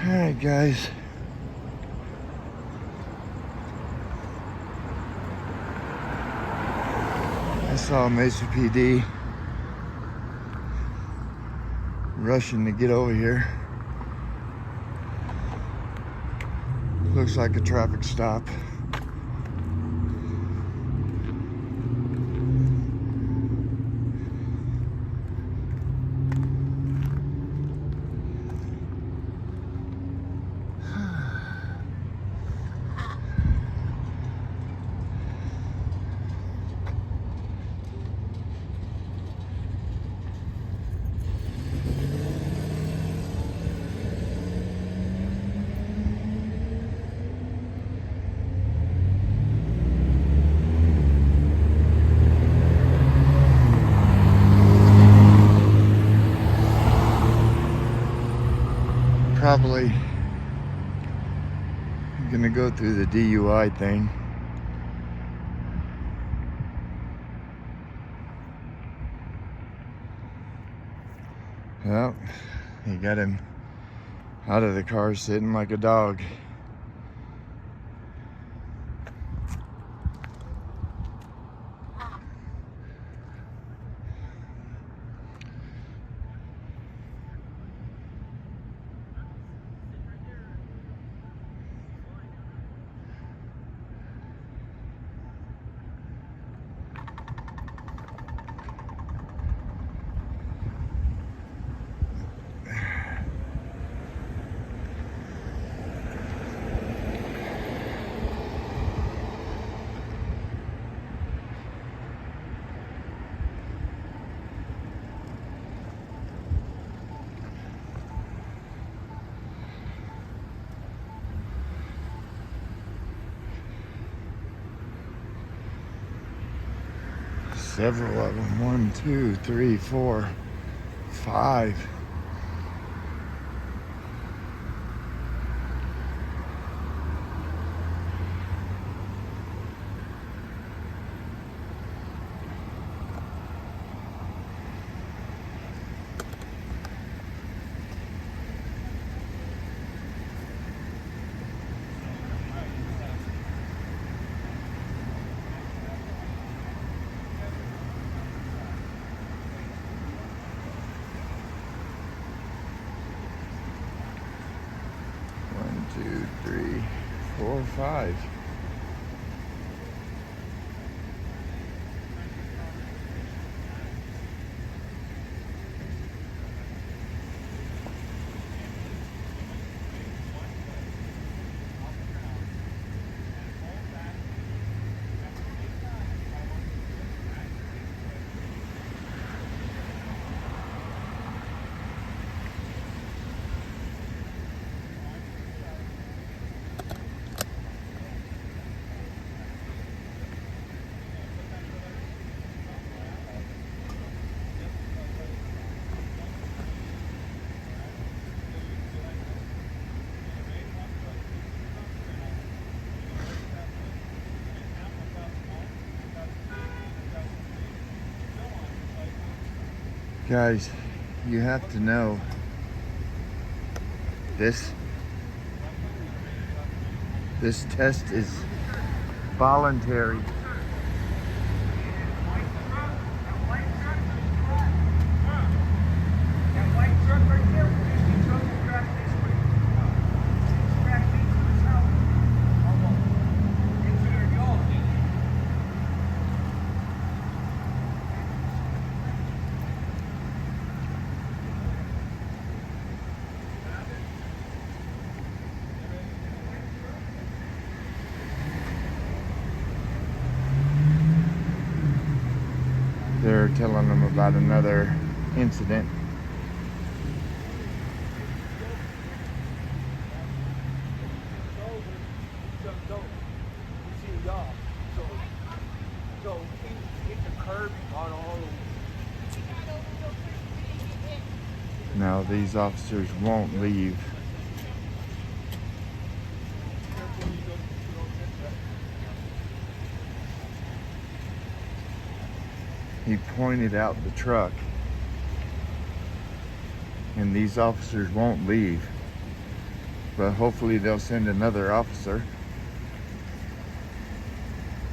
Alright guys, I saw Mesa PD rushing to get over here. Looks like a traffic stop. Probably gonna go through the DUI thing. Well, he got him out of the car sitting like a dog. Several of them. 1, 2, 3, 4, 5. One, two, three, 4, 5. Guys, you have to know this test is voluntary. They're telling them about another incident. Now these officers won't leave. He pointed out the truck, and these officers won't leave. but hopefully they'll send another officer.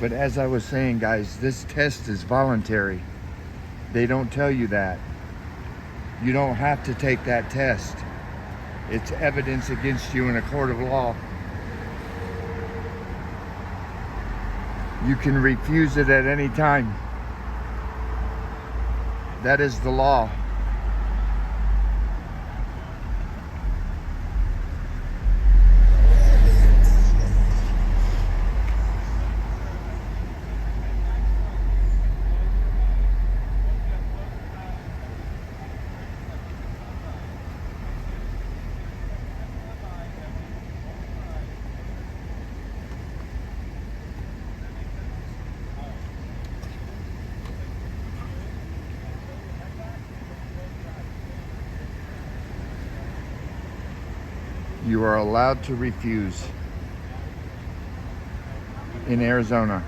But as I was saying, guys, this test is voluntary. They don't tell you that. You don't have to take that test. It's evidence against you in a court of law. You can refuse it at any time. That is the law. You are allowed to refuse in Arizona.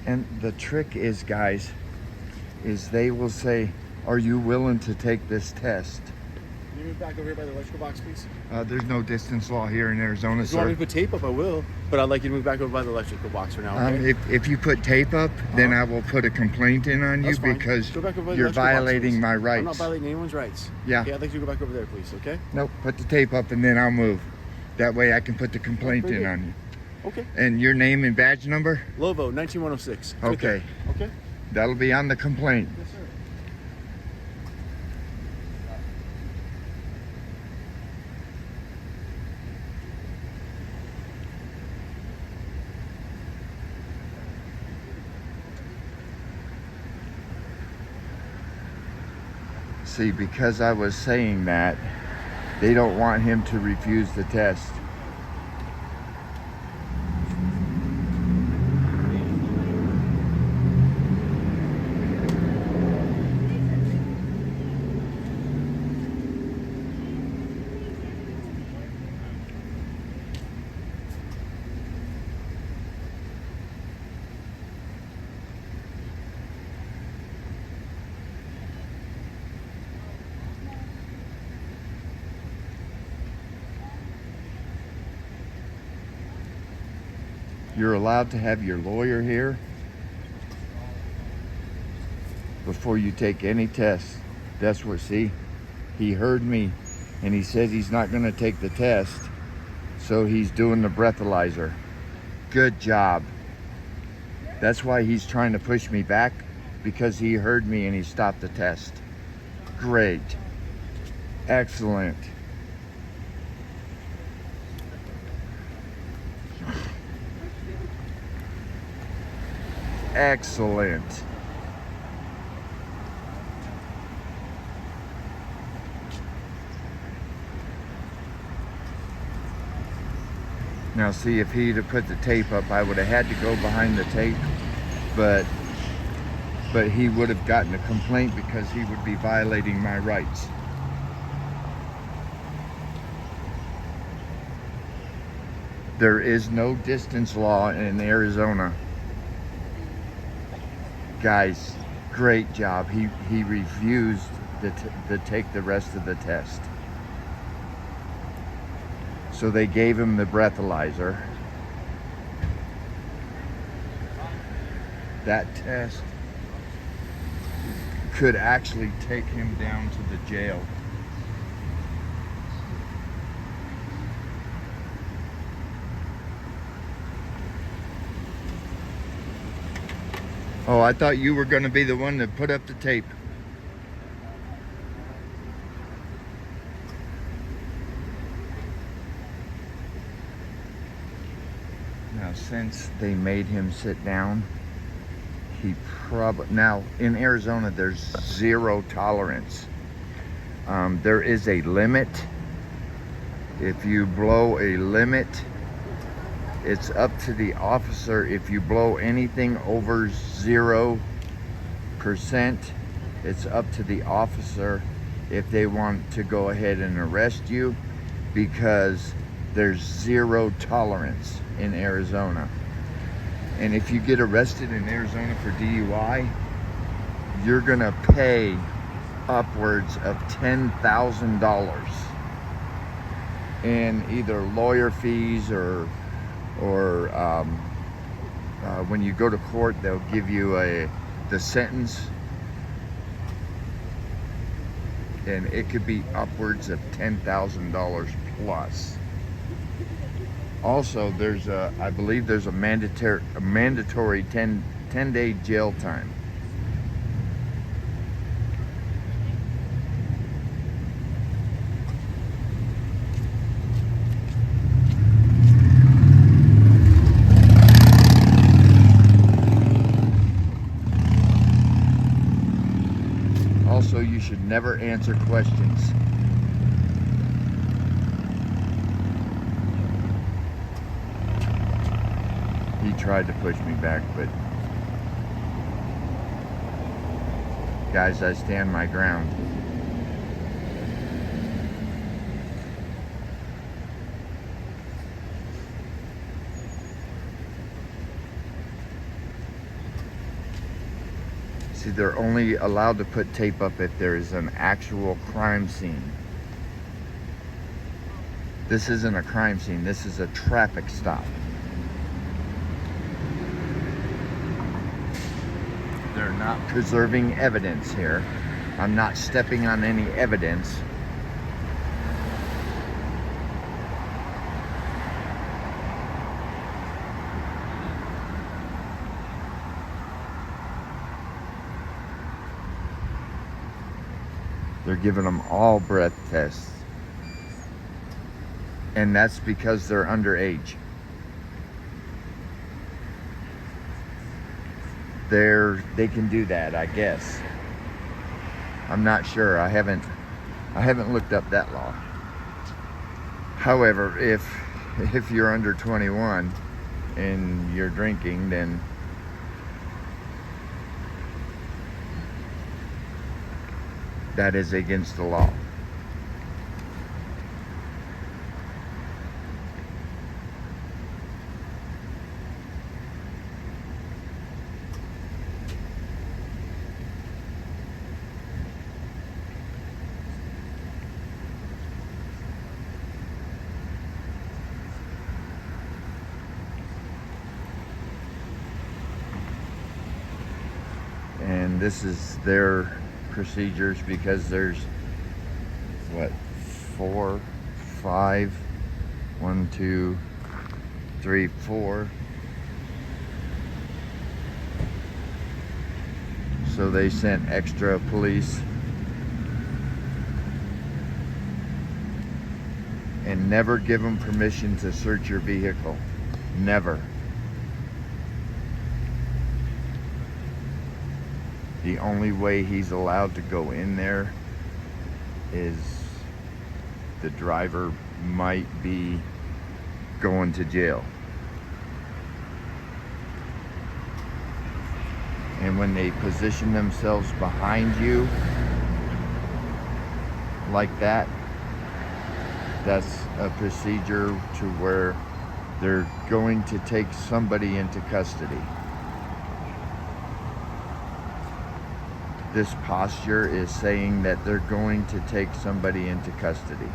And the trick is, guys, is they will say, are you willing to take this test? Can you move back over here by the electrical box, please? There's no distance law here in Arizona, If you want me sir. to put tape up, I will. But I'd like you to move back over by the electrical box for now, okay? If you put tape up, then I will put a complaint in on you. That's fine. Because Go back over by the you're electrical box, violating please. my rights. I'm not violating anyone's rights. Yeah. Okay, I'd like you to go back over there, please, okay? Nope, put the tape up and then I'll move. That way I can put the complaint Very in good. on you. Okay. And your name and badge number? Lovo, 19106. Right Okay. there. Okay? That'll be on the complaint. Yes, sir. See, because I was saying that, they don't want him to refuse the test. You're allowed to have your lawyer here before you take any test. That's what, see, he heard me and he says he's not going to take the test, so he's doing the breathalyzer. Good job. That's why he's trying to push me back, because he heard me and he stopped the test. Great. Excellent. Excellent. Now see, if he'd have put the tape up, I would have had to go behind the tape, but he would have gotten a complaint because he would be violating my rights. There is no distance law in Arizona. Guys, great job. He refused to take the rest of the test. So they gave him the breathalyzer. That test could actually take him down to the jail. Oh, I thought you were going to be the one that put up the tape. Now, since they made him sit down, he probably... Now, in Arizona, there's zero tolerance. There is a limit. If you blow a limit, It's up to the officer. If you blow anything over 0%, it's up to the officer if they want to go ahead and arrest you, because there's zero tolerance in Arizona. And if you get arrested in Arizona for DUI, you're gonna pay upwards of $10,000 in either lawyer fees or when you go to court, they'll give you the sentence, and it could be upwards of $10,000 plus. Also, I believe there's a mandatory 10-day jail time. Also, you should never answer questions. He tried to push me back, but guys, I stand my ground. See, they're only allowed to put tape up if there is an actual crime scene. This isn't a crime scene, this is a traffic stop. They're not preserving evidence here. I'm not stepping on any evidence. They're giving them all breath tests. And that's because they're underage. They can do that, I guess. I'm not sure. I haven't looked up that law. However, if you're under 21 and you're drinking, then that is against the law. And this is their procedures, because there's what, 4, 5, 1, 2, 3, 4. So they sent extra police and never give them permission to search your vehicle. Never. The only way he's allowed to go in there is the driver might be going to jail. And when they position themselves behind you like that, that's a procedure to where they're going to take somebody into custody. This posture is saying that they're going to take somebody into custody.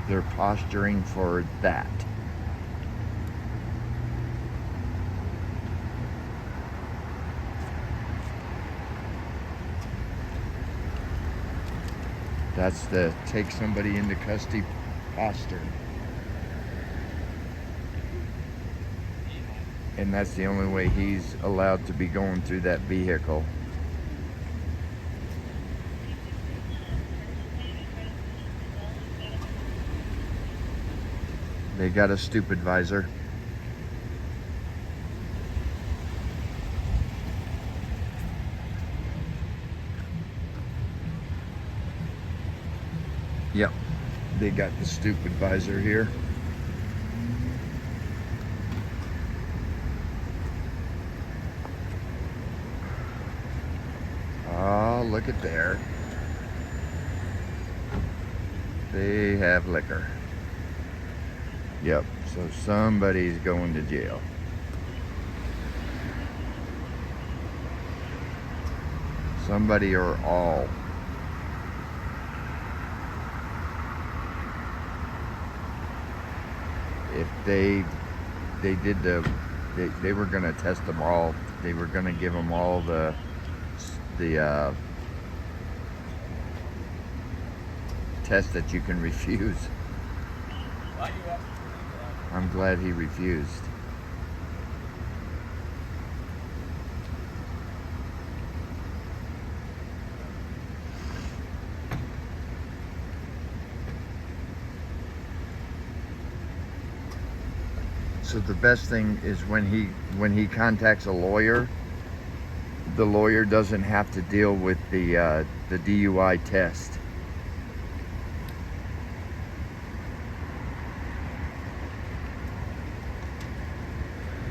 They're posturing for that. That's the take somebody into custody posture. And that's the only way he's allowed to be going through that vehicle. They got a stupid visor. Yep, they got the stupid visor here. Oh, look at there. They have liquor. Yep, so somebody's going to jail. Somebody or all. If they were going to test them all, they were going to give them all the test that you can refuse. I'm glad he refused. So the best thing is when he contacts a lawyer, the lawyer doesn't have to deal with the DUI test.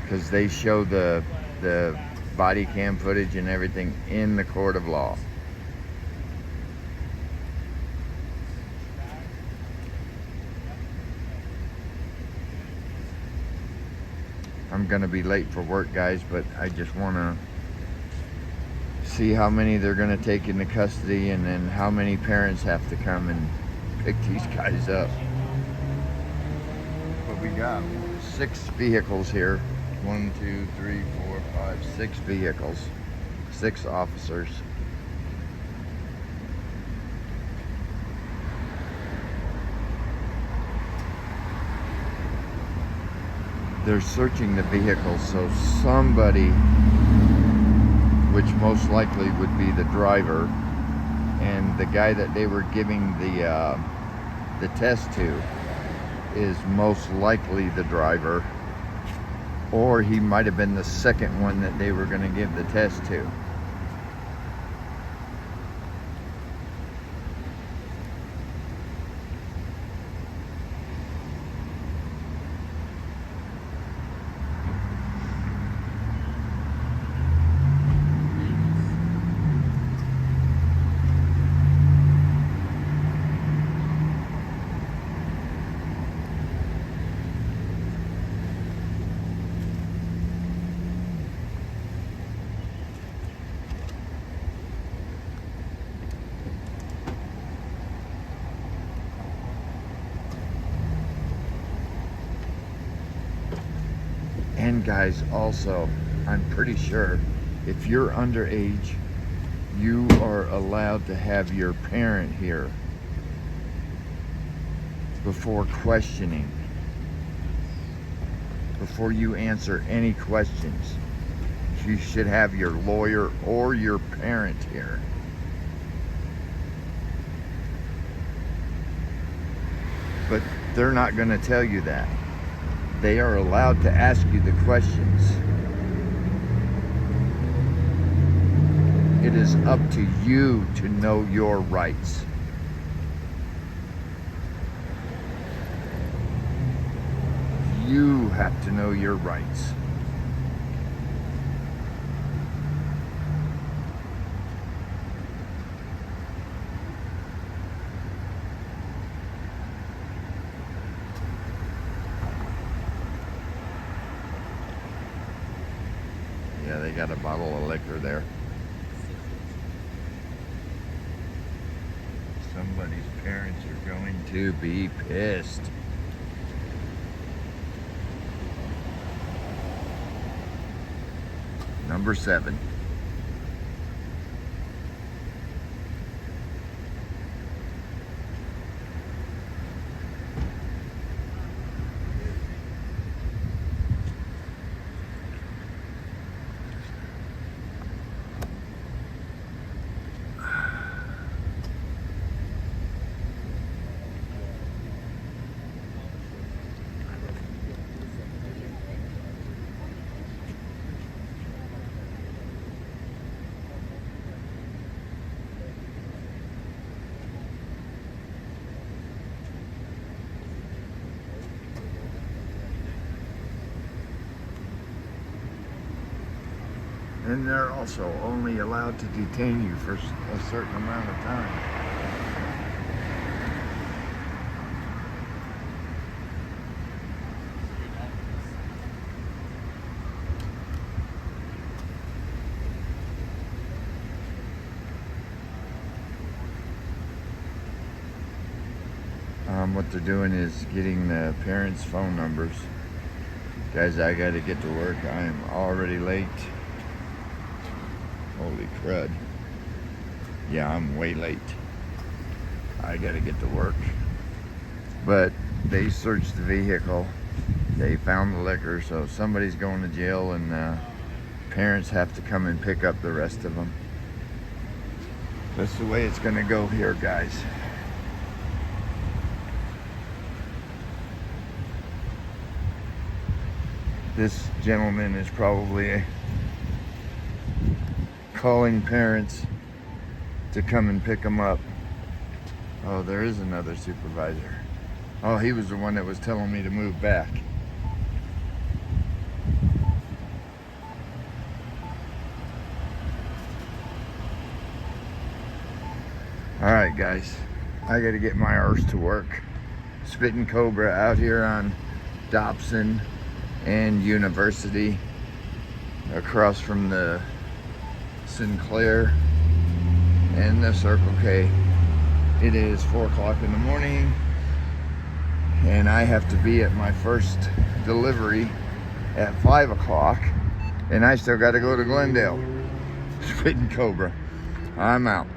Because they show the body cam footage and everything in the court of law. I'm gonna be late for work, guys, but I just wanna see how many they're gonna take into custody and then how many parents have to come and pick these guys up. But we got 6 vehicles here. 1, 2, 3, 4, 5, 6 vehicles. 6 officers. They're searching the vehicle, so somebody, which most likely would be the driver, and the guy that they were giving the test to is most likely the driver, or he might have been the second one that they were going to give the test to. And guys, also, I'm pretty sure if you're underage, you are allowed to have your parent here before questioning. Before you answer any questions, you should have your lawyer or your parent here. But they're not going to tell you that. They are allowed to ask you the questions. It is up to you to know your rights. You have to know your rights. Yeah, they got a bottle of liquor there. Somebody's parents are going to be pissed. Number 7. And they're also only allowed to detain you for a certain amount of time. What they're doing is getting the parents' phone numbers. Guys, I gotta get to work. I am already late. Holy crud. Yeah, I'm way late. I gotta get to work. But they searched the vehicle. They found the liquor, so somebody's going to jail, and parents have to come and pick up the rest of them. That's the way it's gonna go here, guys. This gentleman is probably calling parents to come and pick him up. Oh, there is another supervisor. Oh, he was the one that was telling me to move back. All right, guys, I gotta get my arse to work. Spitting Cobra out here on Dobson and University, across from the Sinclair and the Circle K. It is 4 o'clock in the morning, and I have to be at my first delivery at 5 o'clock, and I still got to go to Glendale. Spitting Cobra. I'm out.